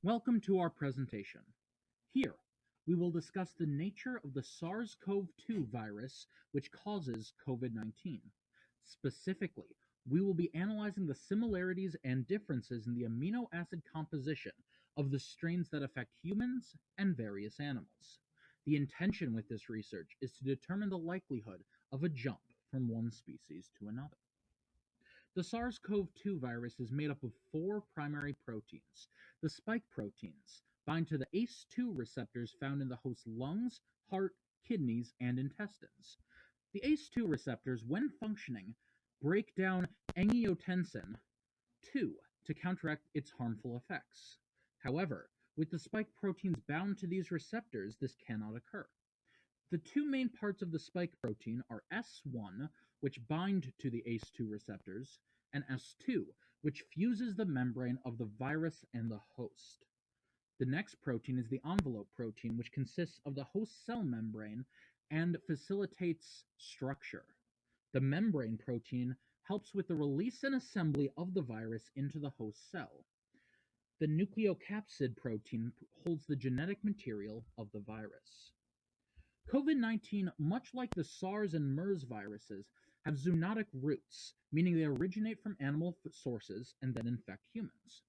Welcome to our presentation. Here, we will discuss the nature of the SARS-CoV-2 virus which causes COVID-19. Specifically, we will be analyzing the similarities and differences in the amino acid composition of the strains that affect humans and various animals. The intention with this research is to determine the likelihood of a jump from one species to another. The SARS-CoV-2 virus is made up of four primary proteins. The spike proteins bind to the ACE2 receptors found in the host's lungs, heart, kidneys, and intestines. The ACE2 receptors, when functioning, break down angiotensin 2 to counteract its harmful effects. However, with the spike proteins bound to these receptors, this cannot occur. The two main parts of the spike protein are S1, which bind to the ACE2 receptors, and S2, which fuses the membrane of the virus and the host. The next protein is the envelope protein, which consists of the host cell membrane and facilitates structure. The membrane protein helps with the release and assembly of the virus into the host cell. The nucleocapsid protein holds the genetic material of the virus. COVID-19, much like the SARS and MERS viruses, have zoonotic roots, meaning they originate from animal sources and then infect humans.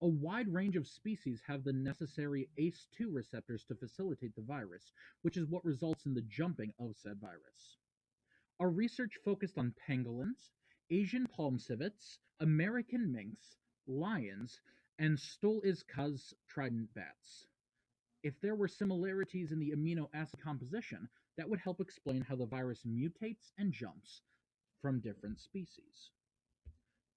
A wide range of species have the necessary ACE2 receptors to facilitate the virus, which is what results in the jumping of said virus. Our research focused on pangolins, Asian palm civets, American minks, lions, and Stoliskaz trident bats. If there were similarities in the amino acid composition, that would help explain how the virus mutates and jumps from different species.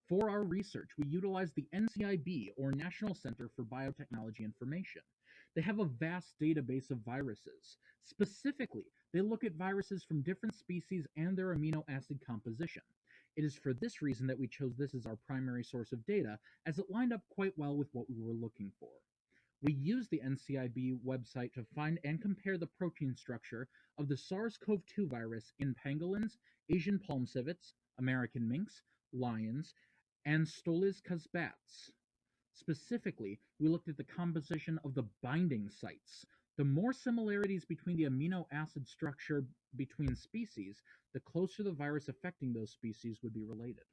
For our research, we utilized the NCIB, or National Center for Biotechnology Information. They have a vast database of viruses. Specifically, they look at viruses from different species and their amino acid composition. It is for this reason that we chose this as our primary source of data, as it lined up quite well with what we were looking for. We used the NCIB website to find and compare the protein structure of the SARS-CoV-2 virus in pangolins, Asian palm civets, American minks, lions, and Stoliskaz bats. Specifically, we looked at the composition of the binding sites. The more similarities between the amino acid structure between species, the closer the virus affecting those species would be related.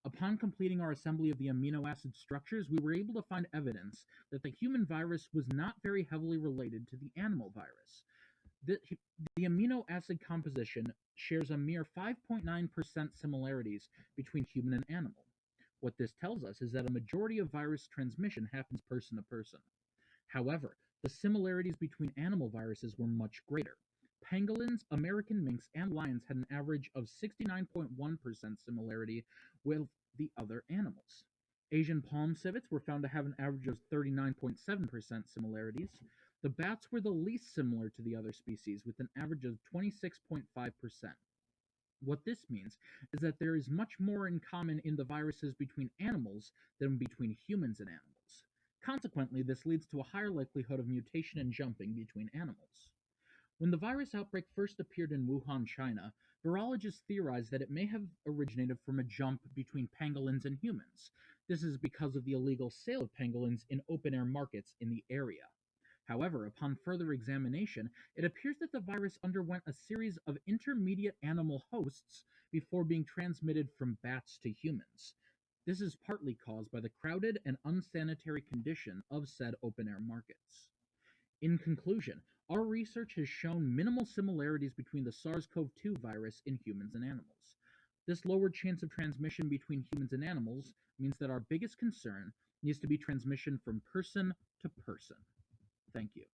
Upon completing our assembly of the amino acid structures, we were able to find evidence that the human virus was not very heavily related to the animal virus. The amino acid composition shares a mere 5.9% similarities between human and animal. What this tells us is that a majority of virus transmission happens person to person. However, the similarities between animal viruses were much greater. Pangolins, American minks, and lions had an average of 69.1% similarity with the other animals. Asian palm civets were found to have an average of 39.7% similarities. The bats were the least similar to the other species, with an average of 26.5%. What this means is that there is much more in common in the viruses between animals than between humans and animals. Consequently, this leads to a higher likelihood of mutation and jumping between animals. When the virus outbreak first appeared in Wuhan, China, virologists theorized that it may have originated from a jump between pangolins and humans. This is because of the illegal sale of pangolins in open-air markets in the area. However, upon further examination, it appears that the virus underwent a series of intermediate animal hosts before being transmitted from bats to humans. This is partly caused by the crowded and unsanitary condition of said open-air markets. In conclusion, our research has shown minimal similarities between the SARS-CoV-2 virus in humans and animals. This lowered chance of transmission between humans and animals means that our biggest concern needs to be transmission from person to person. Thank you.